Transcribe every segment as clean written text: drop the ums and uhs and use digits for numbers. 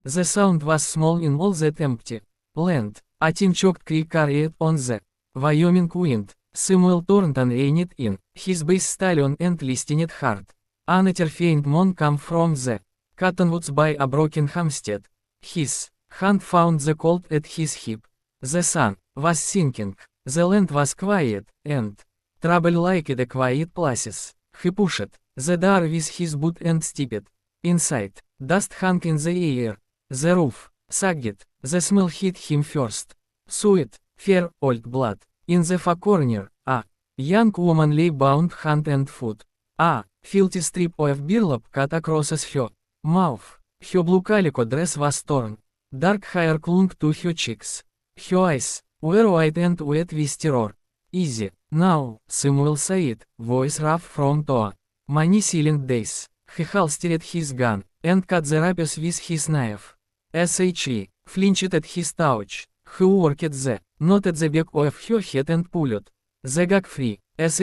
The sound was small in all that empty land. A tin choked creek carried on the Wyoming wind. Samuel Thornton reined in his base stallion and listened hard. Another faint moan come from the cottonwoods by a broken homestead. His hand found the cold at his hip. The sun was sinking. The land was quiet, and trouble liked the quiet places. He pushed the door with his boot and stepped inside. Dust hung in the air. The roof sagged. The smell hit him first. Sweat, fair, old blood. In the far corner, a young woman lay bound hand and foot. A filthy strip of burlap cut across her mouth. Her blue calico dress was torn. Dark hair clung to her cheeks. Her eyes were wide and wet with terror. Easy, now, Samuel said, voice rough from to many silent days. He holstered his gun, and cut the rapiers with his knife. She flinched at his touch. He worked the knot at the back of her head and pulled the gag free.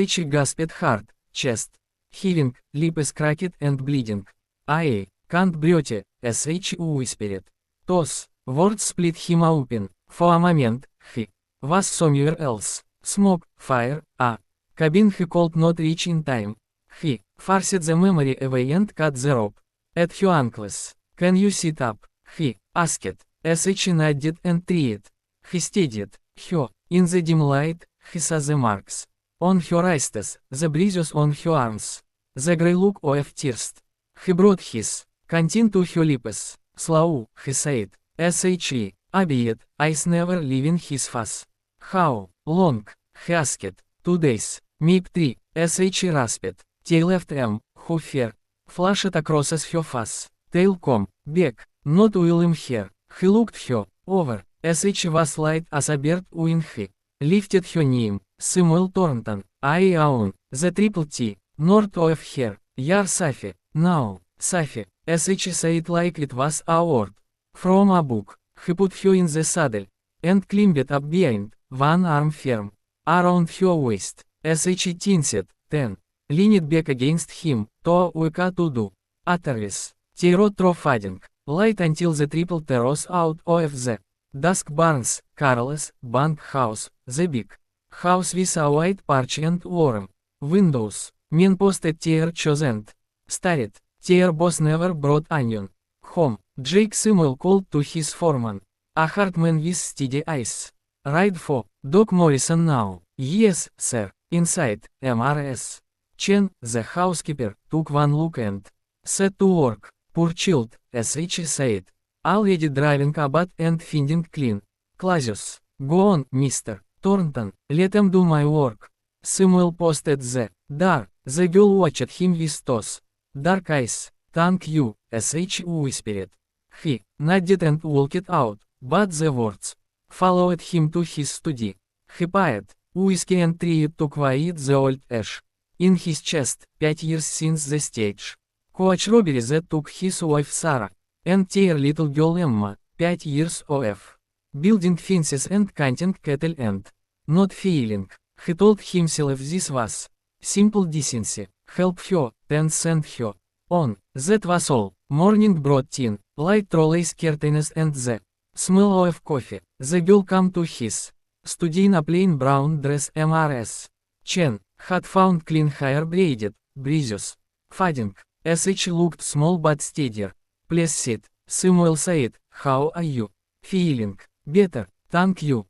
She gasped hard, chest heaving, lips cracked and bleeding. I can't breathe, she whispered. Those words split him open. For a moment, he was somewhere else. Smoke, fire, a cabin he could not reach in time. He forced the memory away and cut the rope at her ankles. Can you sit up? He asked. She nodded and tried. He steadied her. In the dim light, he saw the marks on her wrists, the bruises on her arms, the grey look of thirst. He brought his canteen to her lips. Slow, he said. She obeyed, eyes never leaving his face. How long? He asked. 2 days. Maybe 3. She rasped. Tail left who fear flashed across her face. Tail come back. Not William here. He looked her over. She was light as a bird when he lifted her name. Samuel Thornton. I own the triple T. North of here. You're Safi. Now, Safi. She said like it was a word from a book. He put her in the saddle and climbed up behind, one arm firm around her waist. She tinsed, then leaned back against him. To weka to do. Otherwise, Tiro fading. Light until the triple T rose out of the dusk. Barnes, Carlos, Bank House, the big house with a white porch and warm windows. Men posted their chores and started. Their boss never brought onion home. Jake Samuel called to his foreman, a hard man with steady eyes. Right for Doc Morrison now. Yes, sir. Inside, MRS. Chen, the housekeeper, took one look and set to work. Poor child, she said. Already driving about and finding clean clothes. Go on, Mr. Thornton, let them do my work. Samuel posted the door. The girl watched him with those dark eyes. Thank you, she whispered. He nodded and walked out, but the words followed him to his study. He pied whiskey and tried to quiet the old ash in his chest. 5 years since the stage coach robbery that took his wife Sarah and their little girl Emma. 5 years of building fences and counting cattle and not feeling. He told himself this was simple decency. Help her, then send her on. That was all. Morning brought tin, light trolleys curtains and the smell of coffee. The girl came to his study in a plain brown dress. MRS. Chen had found clean hair braided, breezes, fading. She looked small but steadier. Please sit, Samuel said. How are you feeling? Better, thank you.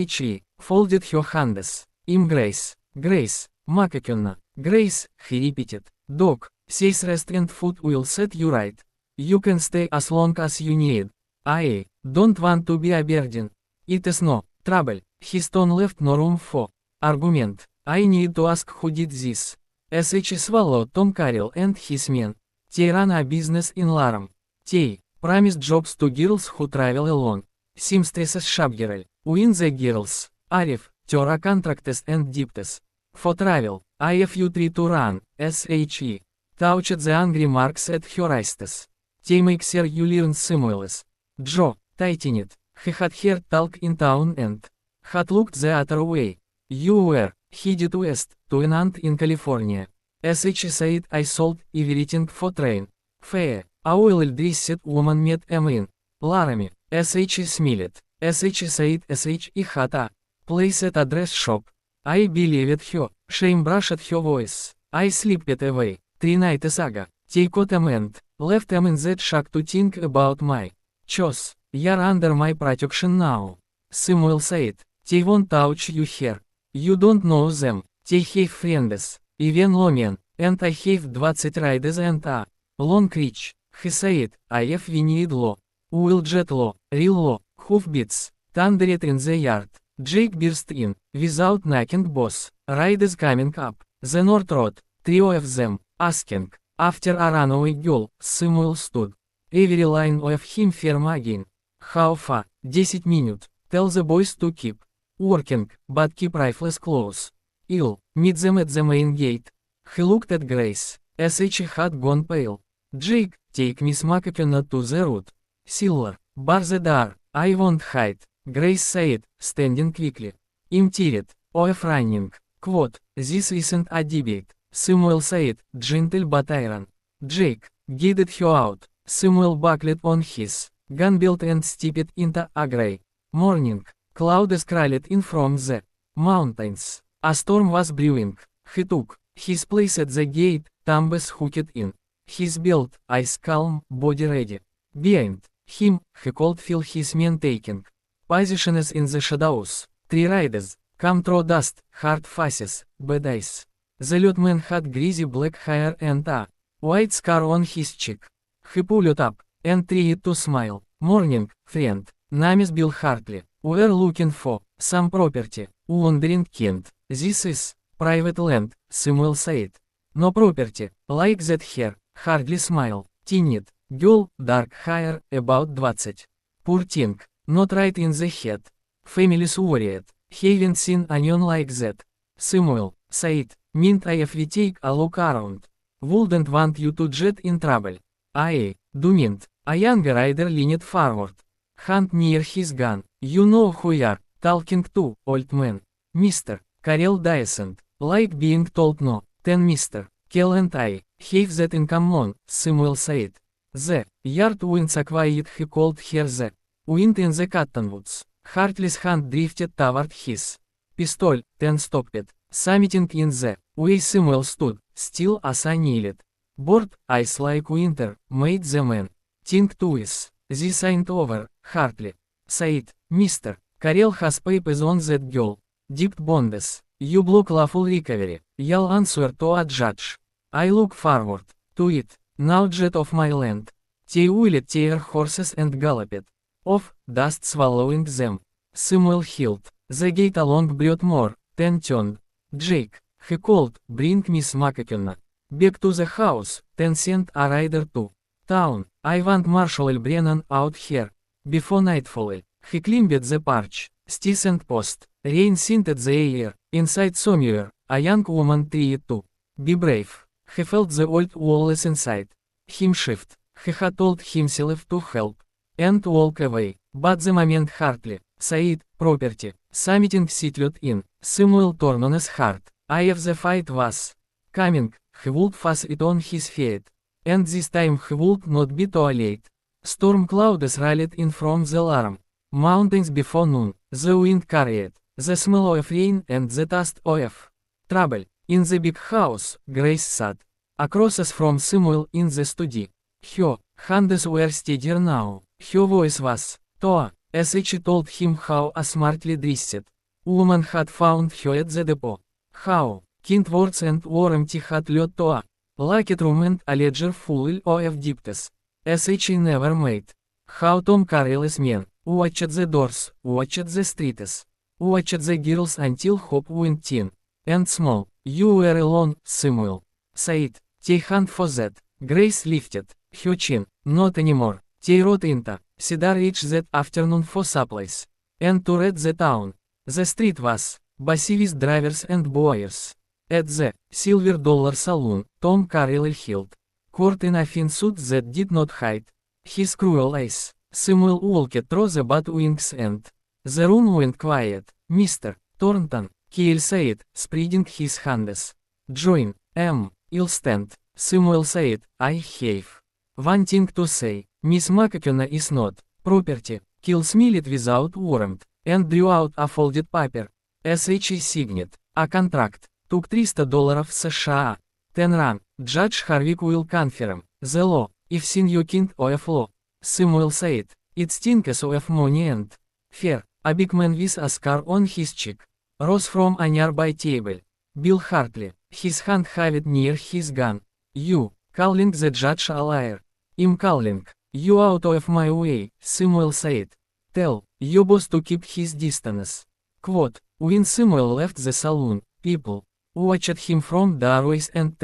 She folded her hands. Grace, Grace, Makakonna, Grace, he repeated. Doc says rest and food will set you right. You can stay as long as you need. I don't want to be a burden. It is no trouble. His tone left no room for argument. I need to ask who did this. She swallowed Tom Carroll and his men. They ran a business in Laram. They promised jobs to girls who travel alone. Seamstresses shopgirl. When the girls arrive, Tera contracts and debts for travel. If try to run, she touched the angry marks at her wrists. They make sure you learn Samuel's jaw tightened. He had heard talk in town and had looked the other way. You were headed west to an aunt in California. She said I sold everything for train fare. A well-dressed woman met a man Laramie, SH Smilet, SH Said SH Ihata, place at address shop. I believe it her, shame brush at her voice, I sleep it away, 3 night saga, take comment, left em in that shack to think about my choice, you're under my protection now. Samuel said, they won't touch you here, you don't know them, they have friends, even Lomen, and I have 20 riders and a long reach, he said, I have need law, will jet law, real law, hoofbeats, thundered in the yard. Jake burst in, without knocking boss, riders coming up, the north road, 3 of them, asking, after a runaway girl, Samuel stood. Every line of him firm again. How far? 10 minutes, tell the boys to keep working, but keep rifles close. Ill, meet them at the main gate. He looked at Grace, SH had gone pale. Jake, take Miss McKenna to the road. Silver, bar the door, I won't hide. Grace said, standing quickly. I'm tired, of running. Quote, this isn't a debate. Samuel said, gentle but iron. Jake, guided her out. Samuel buckled on his gun belt and stepped into a grey morning. Clouds crawled in from the mountains. A storm was brewing. He took his place at the gate, thumbs hooked in his belt, eyes calm, body ready. Behind him, he could feel his men taking positions in the shadows. 3 riders, come through dust, hard faces, bad eyes. The lieutenant had greasy black hair and a white scar on his cheek. He pulled up, and tried to smile. Morning, friend. Name's Bill Hartley. We're looking for some property. Wandering kind. This is private land, Samuel said. No property, like that here. Hardly smile. Teeny girl, dark hair, about 20. Poor thing. Not right in the head. Family's worried. Haven't seen onion like that. Samuel said, mint if we take a look around. Wouldn't want you to get in trouble. I do mint. A younger rider leaned forward. Hand near his gun. You know who you are talking to, old man. Mr. Carell Dyson. Like being told no. 10 Mr. Kell and I have that in common, Samuel said. The yard winds a quiet he called here the wind in the cottonwoods. Hartley's hand drifted toward his pistol, then stopped. Summiting in the way Samuel stood, still as a nailed board, ice like winter, made the man think twice. This ain't over, Hartley said. Mr. Carell has papers on that girl. Dipped bonds. You block lawful recovery. You'll answer to a judge. I look forward to it. Now jet off my land. They will tear horses and galloped off, dust swallowing them. Samuel held the gate along Broadmoor, then turned. Jake, he called, bring Miss McKenna back to the house, then send a rider to town. I want Marshal Brennan out here before nightfall. He climbed the porch, steps and post. Rain scented the air. Inside somewhere, a young woman tried to be brave. He felt the old walls inside him shift. He had told himself to help and walk away. But the moment Hartley said, property, something settled in. Samuel turned on his heart. If the fight was coming, he would face it on his feet. And this time he would not be too late. Storm clouds rolled in from the alarm mountains before noon. The wind carried the smell of rain and the taste of trouble. In the big house, Grace sat across us from Samuel in the study. Her hands were steadier now. Her voice was Toa, as she told him how a smartly dressed woman had found her at the depot. How kind words and warmth had led to a locked room and a ledger full of debts, as she never made. How Tom Carell's men watched the doors, watched the streets, watched the girls until hope went thin and small. You were alone, Samuel said. They hunt for that. Grace lifted her chin. Not anymore. They rode into Cedar Ridge that afternoon for supplies and to red the town. The street was busy with drivers and buyers. At the Silver Dollar Saloon, Tom Carell held court in a thin suit that did not hide his cruel eyes. Samuel walked through the bat wings and the room went quiet. Mr. Thornton, Carell said, spreading his hands. Join, I'll stand. Samuel said, I have one thing to say. Miss McKenna is not Property, kill Smilet without warrant, and drew out a folded paper. SH signet, a contract, took $300 США. 10 run, Judge Harvick will confirm, the law, if sin you king of law. Samuel said, it stinks of money and fear. A big man with a scar on his cheek rose from a nearby table. Bill Hartley, his hand having near his gun. You, calling the judge a liar. I'm calling you out of my way, Samuel said. Tell your boss to keep his distance. Quote, when Samuel left the saloon, people watched him from doorways and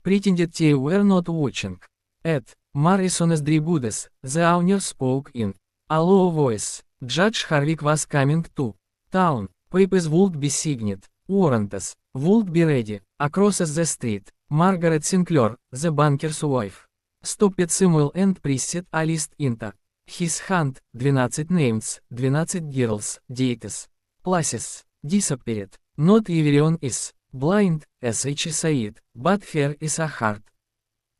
pretended they were not watching. At Morrison's Driboudes, the owner spoke in a low voice. Judge Harvick was coming to town. Papers would be signed. Warrants would be ready. Across the street, Margaret Sinclair, the banker's wife, stopped Samuel and pressed a list into his hand. 12 names, 12 girls, dates, places, disappeared. Not everyone is blind, SH said, but fear is a heart.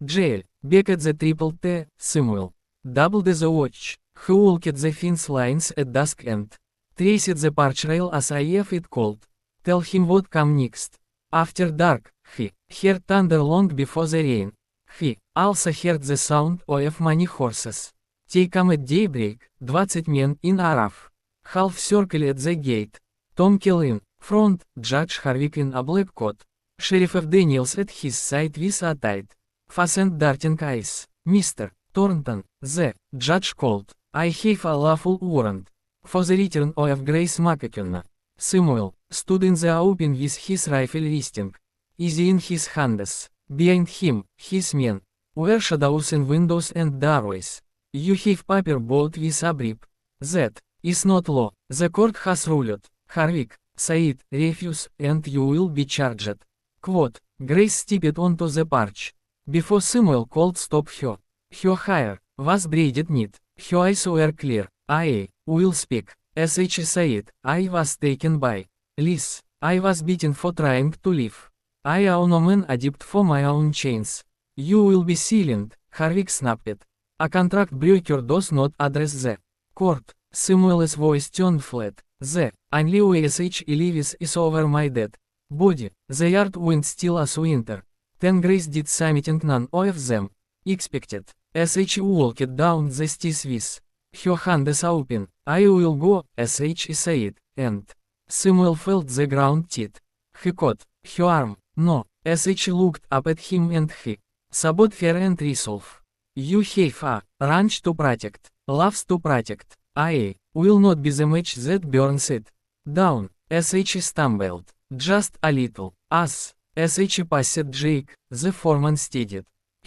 Jail, back at the triple T, Samuel doubled the watch. He walked the fence lines at dusk and traced the porch rail as if it could tell him what come next. After dark, he heard thunder long before the rain. He also heard the sound of many horses. They come at daybreak, 20 men in a rough half circle at the gate. Tom Kell in front, Judge Harvick in a black coat. Sheriff of Daniels at his side with a tight face and darting eyes. Mr. Thornton, the judge called. I have a lawful warrant for the return of Grace McKenna. Samuel stood in the open with his rifle resting easy in his hands. Behind him, his men were shadows in windows and doorways. You have paper bought with a bribe. That is not law. The court has ruled. Harvick said, refuse, and you will be charged. Quote, Grace stepped onto the porch. Before Samuel could stop her, her hair was braided neat. Her eyes were clear. I will speak. SH said, I was taken by Liz. I was beaten for trying to live. I own a man adept for my own chains. You will be silent, Harvick snapped. A contract breaker does not address the court. Samuel's voice turned flat. The only way SH lives is over my dead body. The yard went still as winter. Then Grace did something none of them expected. SH walked down the stairs with her hands open. I will go, SH said, and Samuel felt the ground tight. He caught her arm. No, SH looked up at him and he sabot fear and resolve. You have a ranch to protect, loves to protect. I will not be the match that burns it down. SH stumbled, just a little, as SH passed Jake, the foreman steadied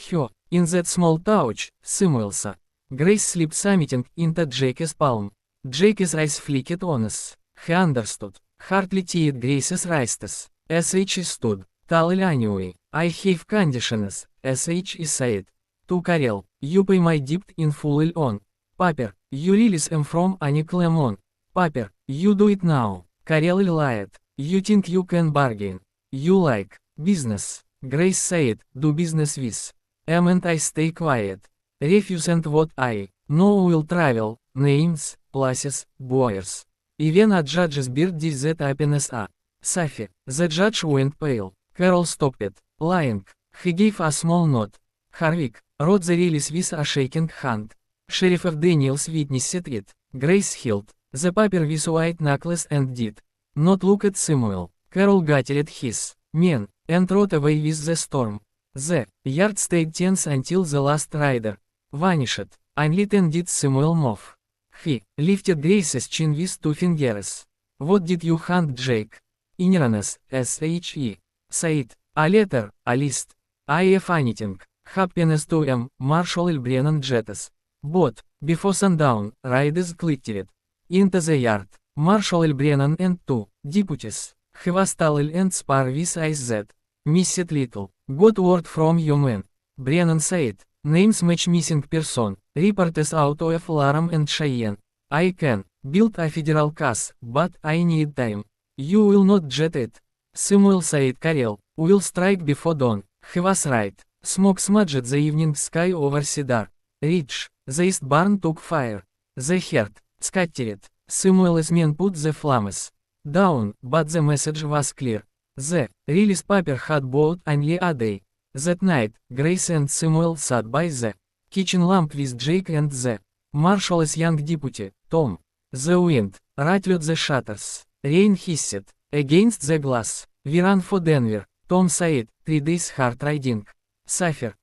her. In that small touch, Samuel saw Grace slip something into Jake's palm. Jake's eyes flicked on us. He understood. Hartley tied Grace's wrists. SH stood, tall anyway. I have conditions, SH said. To Carell, you pay my debt in full on paper. You release him from any claim on paper. You do it now. Carell lied. You think you can bargain. You like business. Grace said, do business with and I stay quiet. Refuse and what I know will travel, names, places, buyers. Even a judge's beard did that happiness a Safi. The judge went pale. Carol stopped, lying. He gave a small nod. Harvick wrote the release with a shaking hand. Sheriff of Daniels witnessed it. Grace held the paper with white knuckles and did not look at Samuel. Carol gathered his men and rode away with the storm. The yard stayed tense until the last rider vanished. Only then did Samuel move. He lifted Grace's chin with 2 fingers. What did you hand Jake? Ignorance, SHE. Said, a letter, a list. I have anything. Happiness to Marshall Brennan Jettas. But, before sundown, riders glittered into the yard. Marshall Brennan and 2 deputies. He was tall and spare with eyes that missed little. Got word from you man. Brennan said, names match missing person. Reporters out of Laram and Cheyenne. I can build a federal case, but I need time. You will not jet it. Samuel said Carell, will strike before dawn. He was right. Smoke smudged the evening sky over Cedar Ridge. The east barn took fire. The heart, scattered. Samuel's men put the flames down, but the message was clear. The release paper had bought only a day. That night, Grace and Samuel sat by the kitchen lamp with Jake and the Marshall's young deputy, Tom. The wind rattled the shutters. Rain hissed against the glass. We ran for Denver, Tom said, 3 days hard riding. Suffer,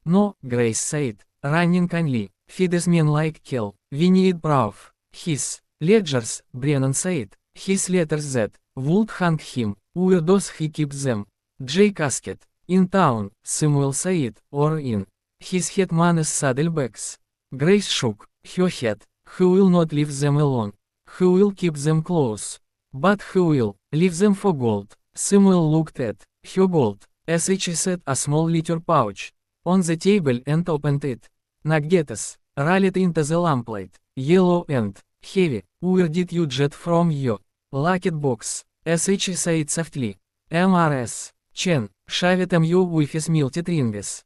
no, Grace said, running only, feed as men like hell, we need proof. His ledgers, Brennan said, his letters that would hang him, where does he keep them? Jake asked, in town, Samuel said, or in his hetman's saddlebags. Grace shook her head, who will not leave them alone? Who will keep them close? But who will leave them for gold? Samuel looked at her gold, as she set a small leather pouch on the table and opened it. Nuggets rallied into the lamplight, yellow and heavy. Where did you get from your locked box? As she said softly. MRS. Chen, shaved you with his melted rings.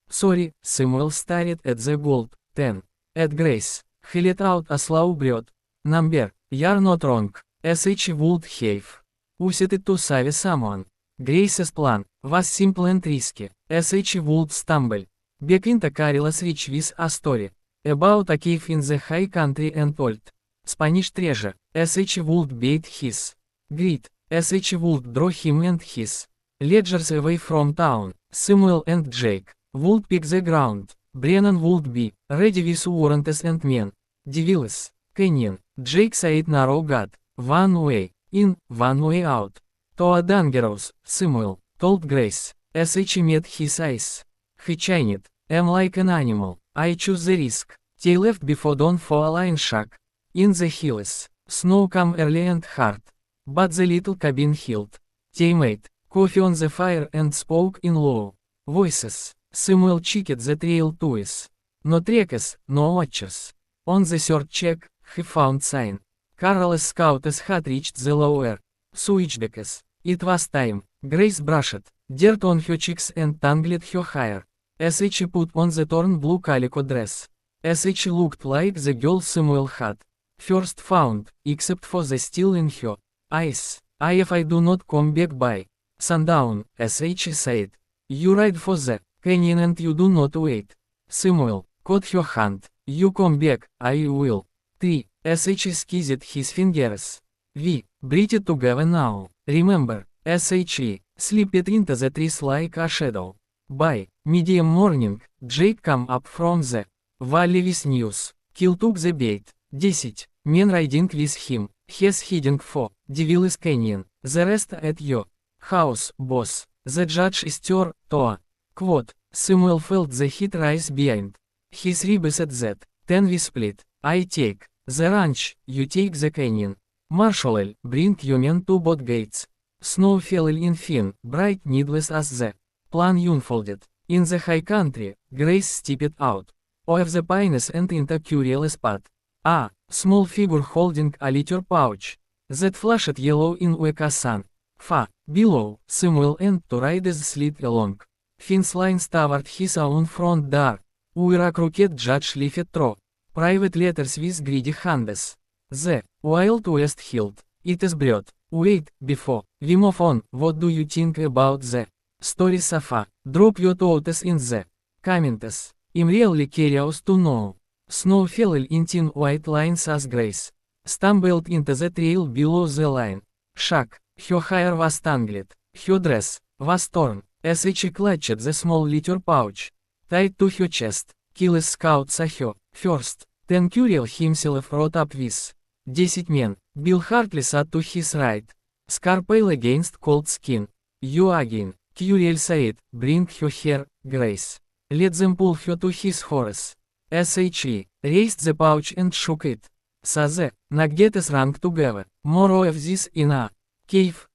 Sorry, Samuel stared at the gold. 10. At Grace. He let out a slow breath. Number, you're not wrong. As she would have used it to save someone. Grace's plan was simple and risky. As she would stumble back into Carol's reach with a story about a cave in the high country and old Spanish treasure. As she would bait his greed. As she would draw him and his ledgers away from town. Samuel and Jake would pick the ground. Brennan would be ready with warrants and men. Devils, Canyon. Jake said narrow God. One way in, one way out. To a dangerous, Samuel told Grace, as she met his eyes. He chined, am like an animal, I choose the risk. They left before dawn for a lion shack. In the hills, snow came early and hard. But the little cabin held. They made coffee on the fire and spoke in low voices. Samuel checked the trail twice. No tracks, no watches. On the third check, he found sign. Carol's scouts had reached the lower switchbacks. It was time. Grace brushed dirt on her cheeks and tangled her hair. As she put on the torn blue calico dress. As she looked like the girl Samuel had first found, except for the steel in her eyes. If I do not come back by sundown, as she said, you ride for the canyon and you do not wait. Samuel caught her hand. You come back, I will. 3. As she squeezed his fingers. We breathe together now. Remember, as she slipped into the trees like a shadow. By medium morning, Jake came up from the valley with news. Kill took the bait. 10. Men riding with him. He's heading for Devil's Canyon. The rest at your house, boss. The judge stirred to a quote. Samuel felt the heat rise behind his ribs at that. 10. We split. I take the ranch, you take the canyon. Marshall, bring your men to both gates. Snow fell in thin, bright needles as the plan unfolded. In the high country, Grace stepped out of the pines and into a curious spot. A small figure holding a leather pouch that flashed yellow in the sun. Far below, Samuel and 2 riders slid along fence lines toward his own front door, where a crooked judge lifted through private letters with greedy hands. The Wild West held its breath. Wait, before we move on, what do you think about the story so far? Drop your thoughts in the comments. I'm really curious to know. Snow fell in thin white lines as Grace stumbled into the trail below the line. Shock, her hair was tangled, her dress was torn, as she clutched the small leather pouch tied to her chest. Kill's scout saw her first. Then Curiel himself rode up with 10 men. Bill Hartley sat to his right, scar pale against cold skin. You again, Curiel said, bring her here, Grace. Let them pull her to his horse. She raised the pouch and shook it. So the nuggets rang together. More of this in a cave,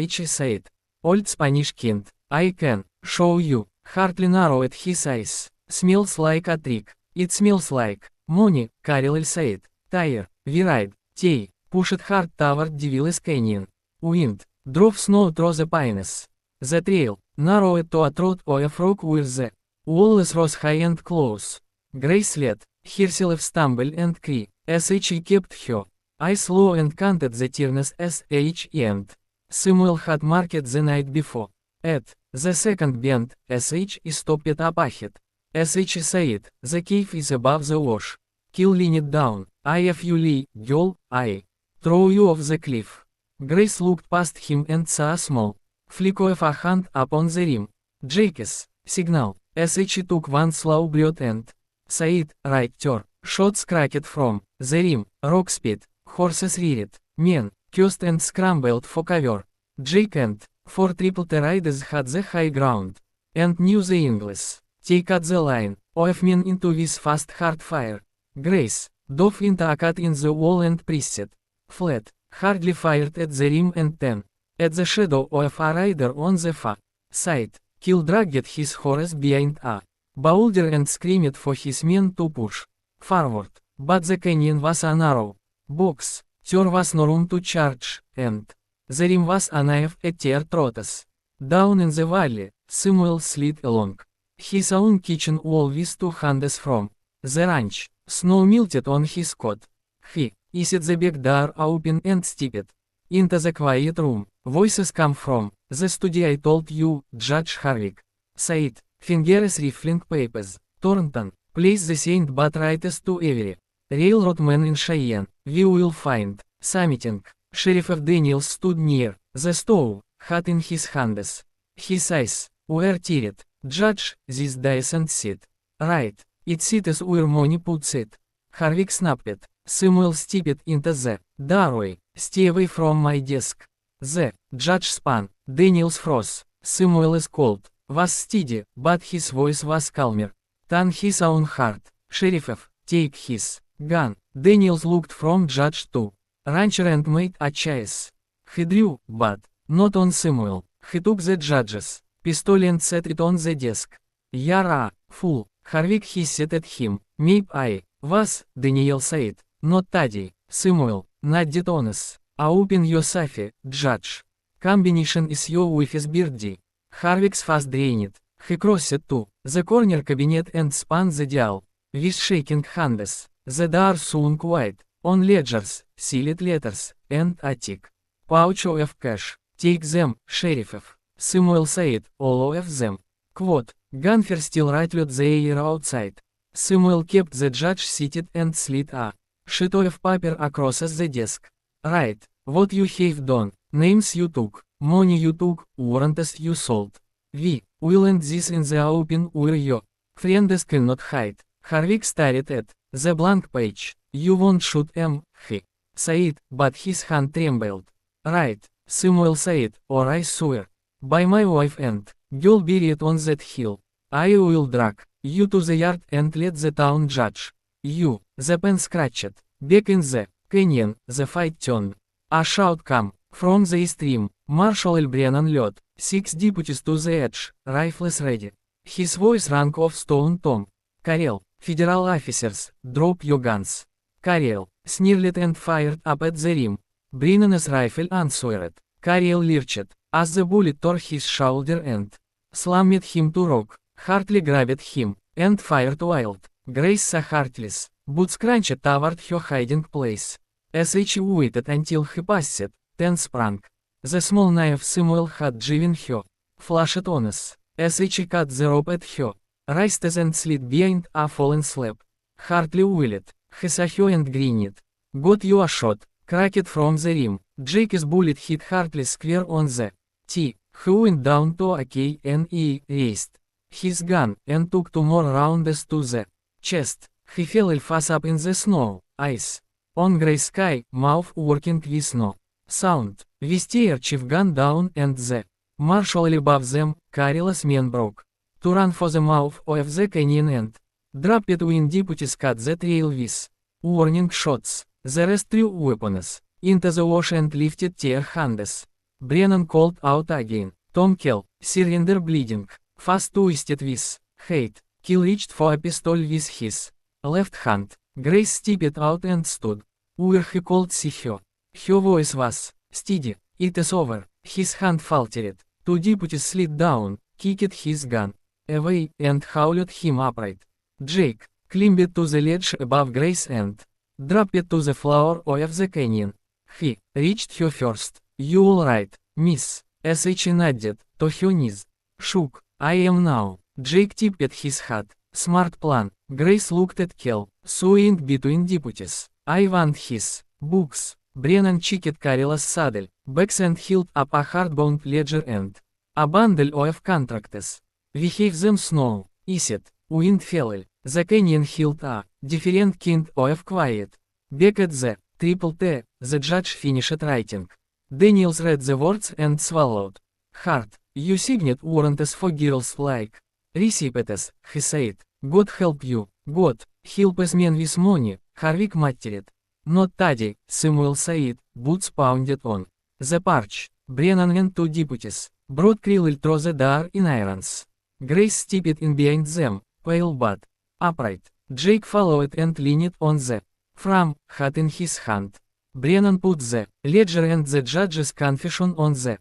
she said. Old Spanish kind, I can show you. Hartley narrowed his eyes. Smells like a trick. It smells like money, Carol said. Tire, we ride. They pushed hard toward Devil's Canyon. Wind drove snow through the pines. The trail narrowed to a trot or a frog where the walls rose high and close. Grace led Herself stumble and cry, sh kept her. I slow and counted the tears sh and. Samuel had marked the night before. At the second bend, sh stopped up ahead. Sh said, the cave is above the wash. Kill leaned down. If you lie, girl, I throw you off the cliff. Grace looked past him and saw a small flick of a hand upon the rim. Jake's signal. Sh took one slow breath and said, right turn. Shots cracked from the rim. Rock speed. Horses reared. Men cursed and scrambled for cover. Jake and four triple riders had the high ground and knew the English. Take at the line of men into this fast hard fire. Grace dove into a cut in the wall and pressed flat. Hardly fired at the rim and then at the shadow of a rider on the far side. Kill dragged his horse behind a boulder and screamed for his men to push forward. But the canyon was a narrow box. There was no room to charge, and the rim was a knife at their throats. Down in the valley, Samuel slid along his own kitchen wall with 2 hands from the ranch. Snow melted on his coat. He eased the back door open and stepped into the quiet room. Voices come from the study. I told you, Judge Harvick said, fingers riffling papers. Thornton, place the saint but writes to every railroad man in Cheyenne. We will find summiting. Sheriff Daniels stood near the stove, hat in his hands. His eyes were teared. Judge, this doesn't sit right. It sits where money puts it. Harvick snapped. Samuel stepped into the doorway. Stay away from my desk. The judge span. Daniels froze. Samuel is cold. Was steady, but his voice was calmer than his own heart. Sheriff, take his gun. Daniels looked from judge to rancher and made a choice. He drew, but not on Samuel. He took the judge's pistol and set it on the desk. You're a fool. Harvick hissed at him. Maybe I was, Daniel said. Not Taddy. Samuel, not dishonest. Open your safe, judge. Combination is your wife's birthday. Harvick's face drained. He crossed to the corner cabinet and spun the dial. With shaking hands, the door swung wide. On ledgers, sealed letters, and a tick pouch of cash. Take them, sheriff. Samuel said, all of them. Quote, gunfire still rattled the air outside. Samuel kept the judge seated and slid a sheet of paper across the desk. Right, what you have done, names you took, money you took, warrants you sold. We will end this in the open where your friends cannot hide. Harvick stared at the blank page. You won't shoot him, he said, but his hand trembled. Right, Samuel said, or I swear by my wife and girl buried on that hill, I will drag you to the yard and let the town judge you. The pen scratched. Back in the canyon, the fight turned. A shout came from the stream. Marshal L. Brennan led 6 deputies to the edge, rifles ready. His voice rang off stone Tom. Carell, federal officers, drop your guns. Carell snarled and fired up at the rim. Brennan's rifle answered. Carell lurched as the bullet tore his shoulder and slammed him to rock. Hartley grabbed him and fired wild. Grace saw Hartley's boots crunched toward her hiding place. Sh waited until he passed, then sprang. The small knife Samuel had driven her flashed on us. Sh cut the rope at her wrists and slid behind a fallen slab. Hartley wheeled. He saw her and grinned. Got you a shot, cracked from the rim. Jake's bullet hit Hartley square on the T. He went down to a K&E, raised his gun, and took 2 more rounds to the chest. He fell face up in the snow, eyes on grey sky, mouth working with no sound. With their chief gun down and the marshal above them, Carell's men broke to run for the mouth of the canyon and dropped when deputies cut the trail with warning shots. The rest threw weapons into the wash and lifted their hands. Brennan called out again. Tom Kell, surrender bleeding, fast twisted with hate. Kell reached for a pistol with his left hand. Grace stepped out and stood where he could see her. Her voice was steady. It is over. His hand faltered. 2 deputies slid down, kicked his gun away, and hauled him upright. Jake, climbed to the ledge above Grace and dropped to the floor of the canyon. He reached her first. You all right, miss? SH nodded to her knees. Shook. I am now. Jake tipped his hat. Smart plan. Grace looked at Kel, swaying between deputies. I want his books. Brennan checked Carola's saddle, bags and held up a hardbound ledger and a bundle of contracts. We have them snow, is it? Wind fell. The canyon held a different kind of quiet. Back at the triple T, the judge finished writing. Daniels read the words and swallowed hard. You signed warrants for girls like recipients, he said. God help you. God help us men with money, Harvick muttered. Not Taddy, Samuel said, boots pounded on the porch. Brennan and two deputies brought Krill through the door in irons. Grace stepped in behind them, pale but upright. Jake followed and leaned on the frame, hat in his hand. Brennan put the ledger and the judge's confession on the